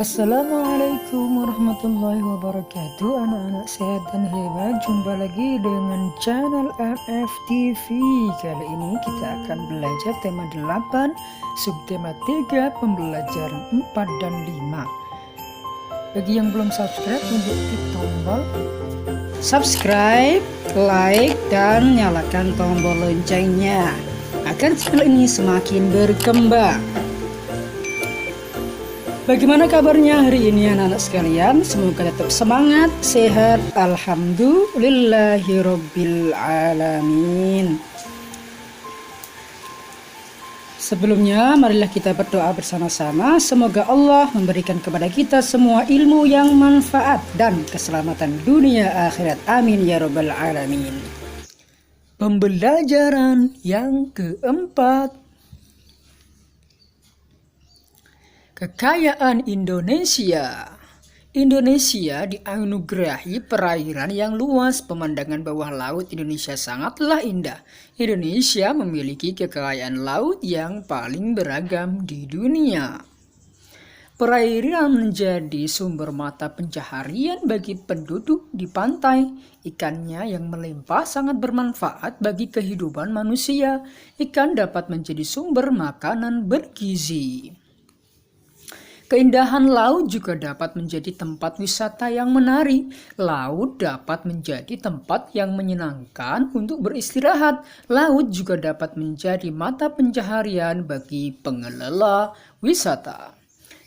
Assalamualaikum warahmatullahi wabarakatuh. Anak-anak sehat dan hebat, jumpa lagi dengan channel MF TV. Kali ini kita akan belajar tema 8, subtema 3, pembelajaran 4 dan 5. Bagi yang belum subscribe, untuk klik tombol subscribe, like, dan nyalakan tombol loncengnya agar channel ini semakin berkembang. Bagaimana kabarnya hari ini anak-anak sekalian? Semoga tetap semangat, sehat, alhamdulillahirabbil alamin. Sebelumnya marilah kita berdoa bersama-sama. Semoga Allah memberikan kepada kita semua ilmu yang manfaat dan keselamatan dunia akhirat. Amin ya rabbal alamin. Pembelajaran yang keempat, kekayaan Indonesia. Indonesia dianugerahi perairan yang luas, pemandangan bawah laut Indonesia sangatlah indah. Indonesia memiliki kekayaan laut yang paling beragam di dunia. Perairan menjadi sumber mata pencaharian bagi penduduk di pantai. Ikannya yang melimpah sangat bermanfaat bagi kehidupan manusia. Ikan dapat menjadi sumber makanan bergizi. Keindahan laut juga dapat menjadi tempat wisata yang menarik. Laut dapat menjadi tempat yang menyenangkan untuk beristirahat. Laut juga dapat menjadi mata pencaharian bagi pengelola wisata.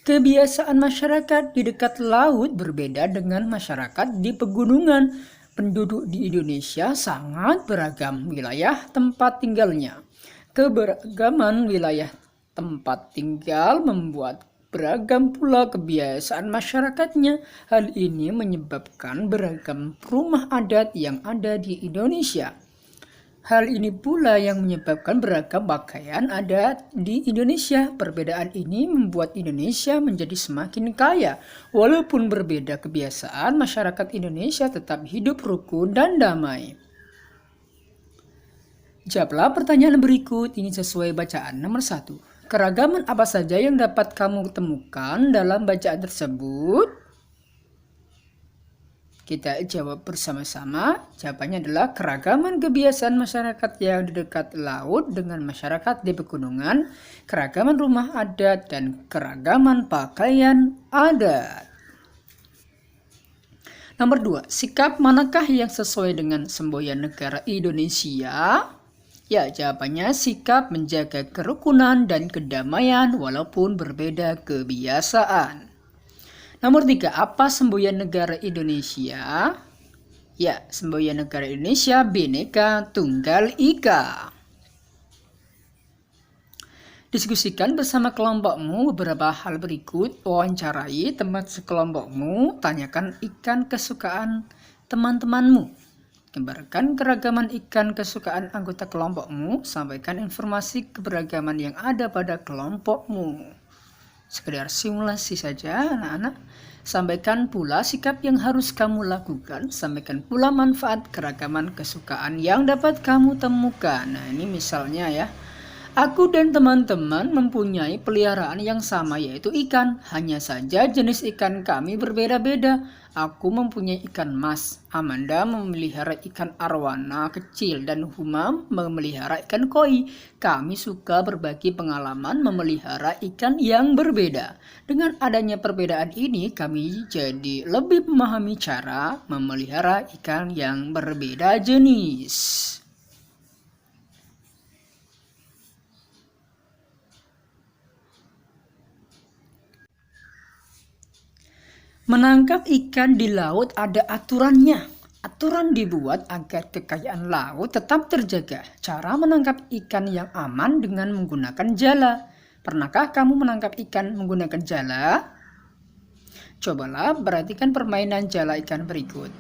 Kebiasaan masyarakat di dekat laut berbeda dengan masyarakat di pegunungan. Penduduk di Indonesia sangat beragam wilayah tempat tinggalnya. Keberagaman wilayah tempat tinggal membuat beragam pula kebiasaan masyarakatnya. Hal ini menyebabkan beragam rumah adat yang ada di Indonesia. Hal ini pula yang menyebabkan beragam pakaian adat di Indonesia. Perbedaan ini membuat Indonesia menjadi semakin kaya. Walaupun berbeda kebiasaan, masyarakat Indonesia tetap hidup rukun dan damai. Jawablah pertanyaan berikut, ini sesuai bacaan nomor 1. Keragaman apa saja yang dapat kamu temukan dalam bacaan tersebut? Kita jawab bersama-sama. Jawabannya adalah keragaman kebiasaan masyarakat yang di dekat laut dengan masyarakat di pegunungan, keragaman rumah adat, dan keragaman pakaian adat. Nomor 2. Sikap manakah yang sesuai dengan semboyan negara Indonesia? Ya, jawabannya sikap menjaga kerukunan dan kedamaian walaupun berbeda kebiasaan. Nomor 3, apa semboyan negara Indonesia? Ya, semboyan negara Indonesia Bhinneka Tunggal Ika. Diskusikan bersama kelompokmu beberapa hal berikut. Wawancarai teman sekelompokmu, tanyakan ikan kesukaan teman-temanmu. Gambarkan keragaman ikan kesukaan anggota kelompokmu, sampaikan informasi keberagaman yang ada pada kelompokmu. Sekedar simulasi saja anak-anak. Sampaikan pula sikap yang harus kamu lakukan, sampaikan pula manfaat keragaman kesukaan yang dapat kamu temukan. Nah, ini misalnya ya. Aku dan teman-teman mempunyai peliharaan yang sama, yaitu ikan. Hanya saja jenis ikan kami berbeda-beda. Aku mempunyai ikan mas, Amanda memelihara ikan arwana kecil, dan Humam memelihara ikan koi. Kami suka berbagi pengalaman memelihara ikan yang berbeda. Dengan adanya perbedaan ini, kami jadi lebih memahami cara memelihara ikan yang berbeda jenis. Menangkap ikan di laut ada aturannya. Aturan dibuat agar kekayaan laut tetap terjaga. Cara menangkap ikan yang aman dengan menggunakan jala. Pernahkah kamu menangkap ikan menggunakan jala? Cobalah perhatikan permainan jala ikan berikut.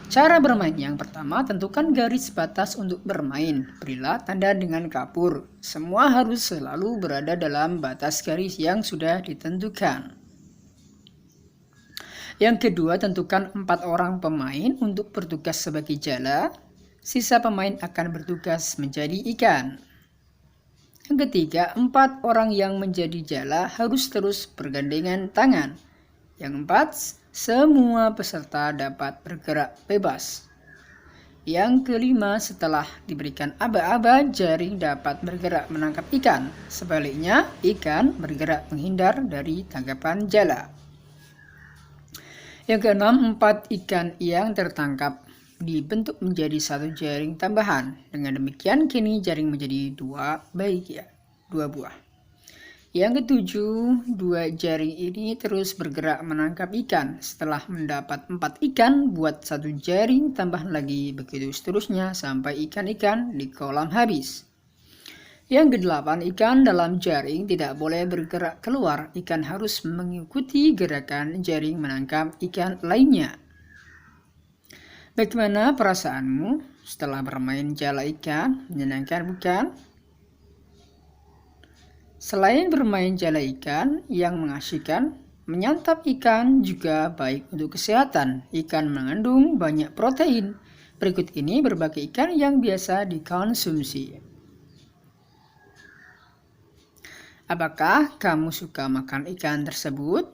Cara bermain yang pertama, tentukan garis batas untuk bermain. Berilah tanda dengan kapur. Semua harus selalu berada dalam batas garis yang sudah ditentukan. Yang kedua, tentukan 4 orang pemain untuk bertugas sebagai jala. Sisa pemain akan bertugas menjadi ikan. Yang ketiga, 4 orang yang menjadi jala harus terus bergandengan tangan. Yang 4, semua peserta dapat bergerak bebas. Yang kelima, setelah diberikan aba-aba, jaring dapat bergerak menangkap ikan. Sebaliknya, ikan bergerak menghindar dari tangkapan jala. Yang keenam, 4 ikan yang tertangkap dibentuk menjadi 1 jaring tambahan. Dengan demikian, kini jaring menjadi 2 buah. Yang ketujuh, 2 jaring ini terus bergerak menangkap ikan. Setelah mendapat 4 ikan, buat 1 jaring tambahan lagi, begitu seterusnya sampai ikan-ikan di kolam habis. Yang kedelapan, ikan dalam jaring tidak boleh bergerak keluar. Ikan harus mengikuti gerakan jaring menangkap ikan lainnya. Bagaimana perasaanmu setelah bermain jala ikan? Menyenangkan bukan? Selain bermain jala ikan yang mengasihkan, menyantap ikan juga baik untuk kesehatan. Ikan mengandung banyak protein. Berikut ini berbagai ikan yang biasa dikonsumsi. Apakah kamu suka makan ikan tersebut?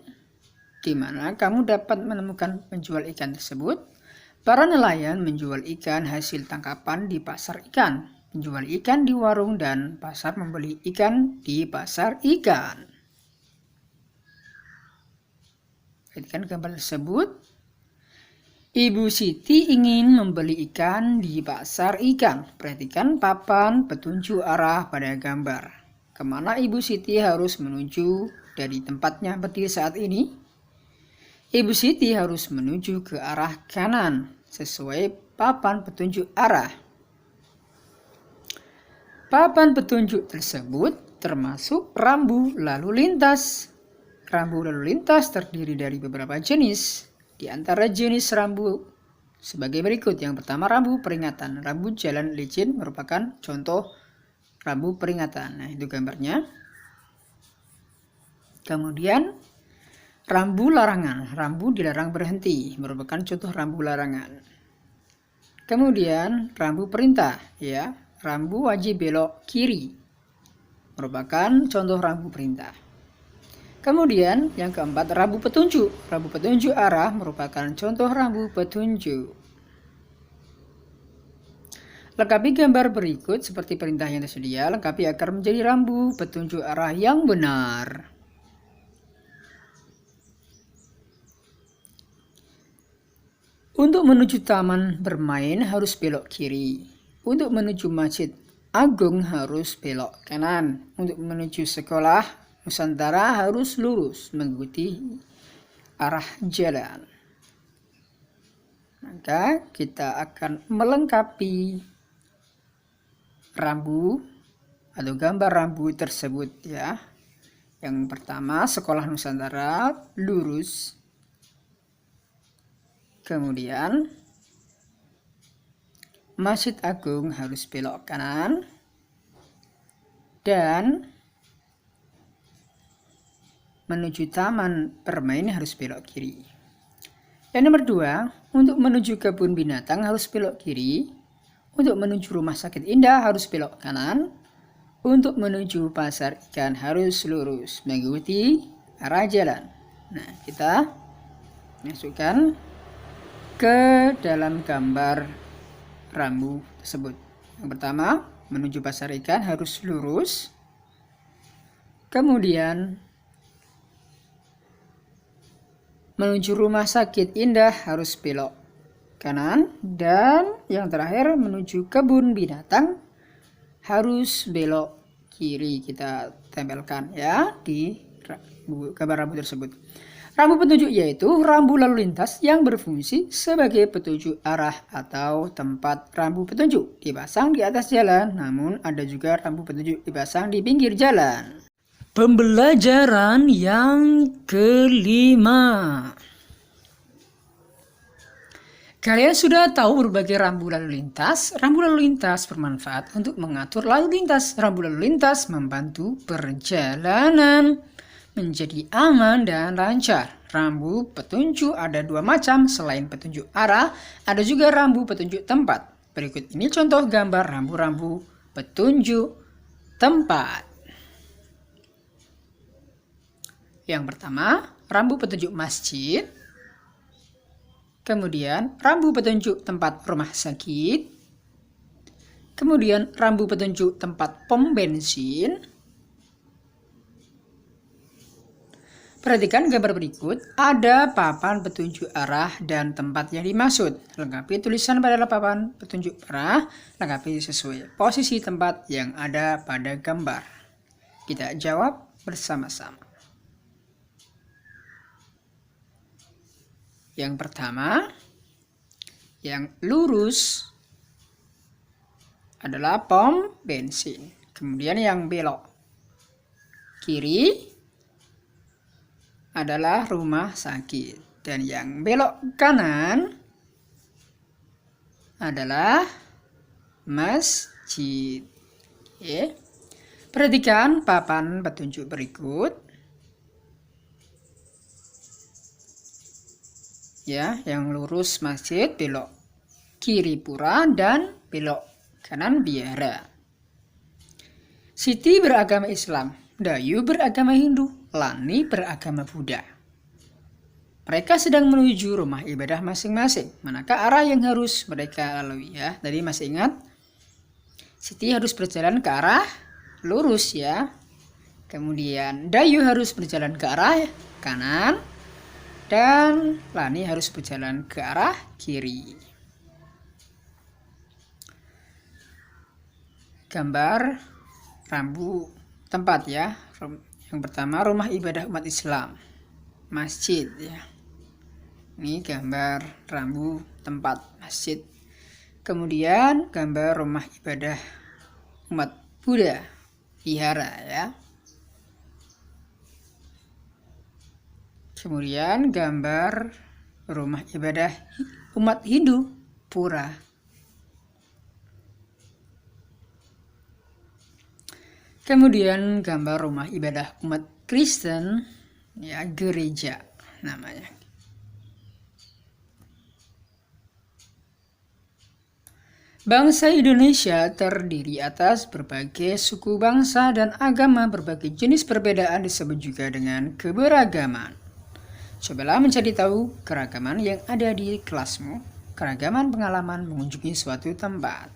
Di mana kamu dapat menemukan penjual ikan tersebut? Para nelayan menjual ikan hasil tangkapan di pasar ikan. Penjual ikan di warung dan pasar membeli ikan di pasar ikan. Perhatikan gambar tersebut. Ibu Siti ingin membeli ikan di pasar ikan. Perhatikan papan petunjuk arah pada gambar. Kemana Ibu Siti harus menuju dari tempatnya berdiri saat ini? Ibu Siti harus menuju ke arah kanan sesuai papan petunjuk arah. Papan petunjuk tersebut termasuk rambu lalu lintas. Rambu lalu lintas terdiri dari beberapa jenis. Di antara jenis rambu sebagai berikut. Yang pertama, rambu peringatan. Rambu jalan licin merupakan contoh rambu peringatan. Nah, itu gambarnya. Kemudian, rambu larangan. Rambu dilarang berhenti merupakan contoh rambu larangan. Kemudian, rambu perintah, ya. Rambu wajib belok kiri merupakan contoh rambu perintah. Kemudian yang keempat, rambu petunjuk. Rambu petunjuk arah merupakan contoh rambu petunjuk. Lengkapi gambar berikut seperti perintah yang tersedia. Lengkapi agar menjadi rambu petunjuk arah yang benar. Untuk menuju taman bermain harus belok kiri. Untuk menuju Masjid Agung harus belok kanan. Untuk menuju sekolah Nusantara harus lurus mengikuti arah jalan. Maka kita akan melengkapi rambu atau gambar rambu tersebut, ya. Yang pertama, sekolah Nusantara lurus. Kemudian Masjid Agung harus belok kanan, dan menuju taman bermain harus belok kiri. Yang nomor 2, untuk menuju kebun binatang harus belok kiri. Untuk menuju rumah sakit Indah harus belok kanan. Untuk menuju pasar ikan harus lurus mengikuti arah jalan. Nah, kita masukkan ke dalam gambar rambu tersebut. Yang pertama, menuju pasar ikan harus lurus. Kemudian menuju rumah sakit Indah harus belok kanan. Dan yang terakhir, menuju kebun binatang harus belok kiri. Kita tempelkan, ya, di gambar rambu tersebut. Rambu petunjuk yaitu rambu lalu lintas yang berfungsi sebagai petunjuk arah atau tempat rambu petunjuk dipasang di atas jalan, namun ada juga rambu petunjuk dipasang di pinggir jalan. Pembelajaran yang kelima. Kalian sudah tahu berbagai rambu lalu lintas. Rambu lalu lintas bermanfaat untuk mengatur lalu lintas. Rambu lalu lintas membantu perjalanan menjadi aman dan lancar. Rambu petunjuk ada 2 macam. Selain petunjuk arah, ada juga rambu petunjuk tempat. Berikut ini contoh gambar rambu-rambu petunjuk tempat. Yang pertama, rambu petunjuk masjid. Kemudian, rambu petunjuk tempat rumah sakit. Kemudian, rambu petunjuk tempat pom bensin. Perhatikan gambar berikut, ada papan petunjuk arah dan tempat yang dimaksud. Lengkapi tulisan pada papan petunjuk arah, lengkapi sesuai posisi tempat yang ada pada gambar. Kita jawab bersama-sama. Yang pertama, yang lurus adalah pom bensin. Kemudian yang belok kiri adalah rumah sakit. Dan yang belok kanan adalah masjid. Oke. Perhatikan papan petunjuk berikut. Ya, yang lurus masjid, belok kiri pura, dan belok kanan biara. Siti beragama Islam, Dayu beragama Hindu, Lani beragama Buddha. Mereka sedang menuju rumah ibadah masing-masing. Manakah arah yang harus mereka lalui ya? Tadi masih ingat? Siti harus berjalan ke arah lurus ya. Kemudian Dayu harus berjalan ke arah kanan. Dan Lani harus berjalan ke arah kiri. Gambar rambu tempat ya. Yang pertama, rumah ibadah umat Islam, masjid ya. Ini gambar rambu tempat masjid. Kemudian gambar rumah ibadah umat Buddha, vihara ya. Kemudian gambar rumah ibadah umat Hindu, pura. Kemudian gambar rumah ibadah umat Kristen, ya, gereja namanya. Bangsa Indonesia terdiri atas berbagai suku bangsa dan agama. Berbagai jenis perbedaan disebut juga dengan keberagaman. Cobalah mencari tahu keragaman yang ada di kelasmu, keragaman pengalaman mengunjungi suatu tempat.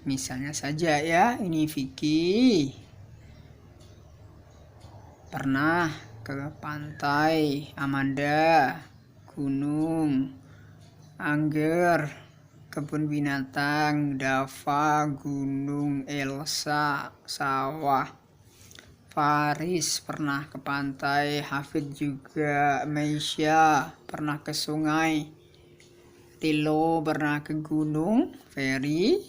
Misalnya saja ya, ini Vicky pernah ke pantai, Amanda, gunung, Angger, kebun binatang, Dava, gunung, Elsa, sawah. Faris pernah ke pantai, Hafid juga, Meisha pernah ke sungai, Tilo pernah ke gunung, Ferry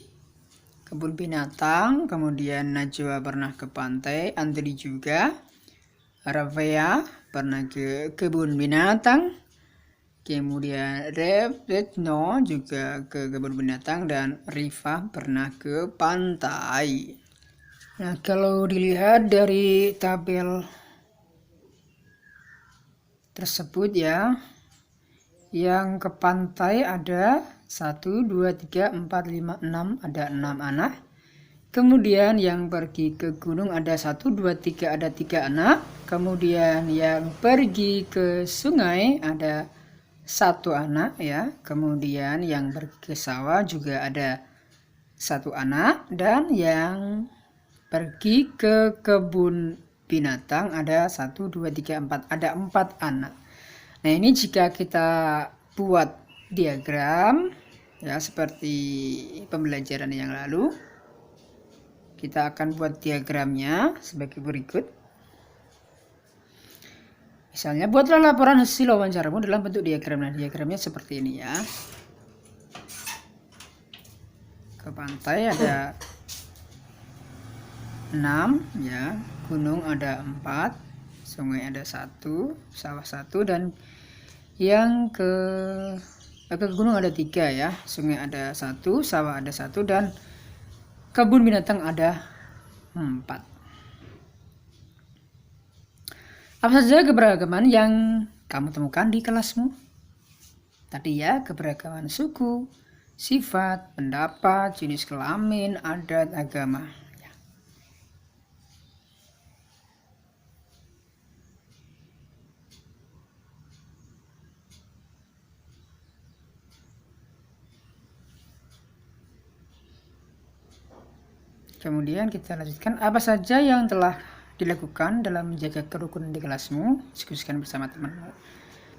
kebun binatang, kemudian Najwa pernah ke pantai, Andri juga, Ravea pernah ke kebun binatang, kemudian Retno juga ke kebun binatang, dan Rifa pernah ke pantai. Nah, kalau dilihat dari tabel tersebut ya, yang ke pantai ada 1, 2, 3, 4, 5, 6, ada 6 anak. Kemudian yang pergi ke gunung ada 1, 2, 3, ada 3 anak. Kemudian yang pergi ke sungai ada 1 anak ya. Kemudian yang pergi ke sawah juga ada 1 anak. Dan yang pergi ke kebun binatang ada 1, 2, 3, 4, ada 4 anak. Nah, ini jika kita buat diagram ya, seperti pembelajaran yang lalu, kita akan buat diagramnya sebagai berikut. Misalnya, buatlah laporan hasil wawancaramu dalam bentuk diagram. Nah, diagramnya seperti ini ya. Ke pantai ada 6 ya, gunung ada 4, sungai ada 1, sawah 1, dan yang ke gunung ada 3 ya, sungai ada 1, sawah ada 1, dan kebun binatang ada 4. Apa saja keberagaman yang kamu temukan di kelasmu? Tadi ya, keberagaman suku, sifat, pendapat, jenis kelamin, adat, agama. Kemudian kita lanjutkan apa saja yang telah dilakukan dalam menjaga kerukunan di kelasmu, diskusikan bersama temanmu.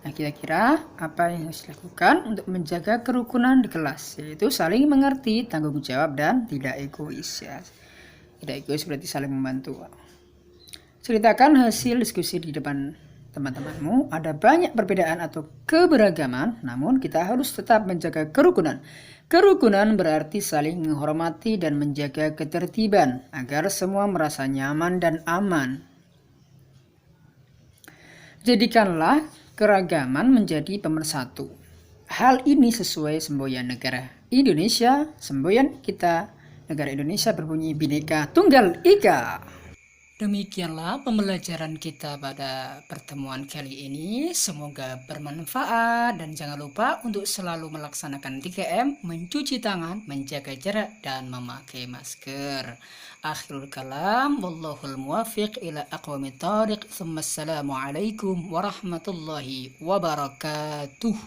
Nah, kira-kira apa yang harus dilakukan untuk menjaga kerukunan di kelas, yaitu saling mengerti, tanggung jawab, dan tidak egois ya. Tidak egois berarti saling membantu. Ceritakan hasil diskusi di depan teman-temanmu. Ada banyak perbedaan atau keberagaman, namun kita harus tetap menjaga kerukunan. Kerukunan berarti saling menghormati dan menjaga ketertiban agar semua merasa nyaman dan aman. Jadikanlah keragaman menjadi pemersatu. Hal ini sesuai semboyan negara Indonesia. Semboyan kita, negara Indonesia berbunyi Bhinneka Tunggal Ika. Demikianlah pembelajaran kita pada pertemuan kali ini. Semoga bermanfaat dan jangan lupa untuk selalu melaksanakan 3M, mencuci tangan, menjaga jarak, dan memakai masker. Akhirul kalam, wallahul muwafiq ila aqwamit thariq. Assalamualaikum warahmatullahi wabarakatuh.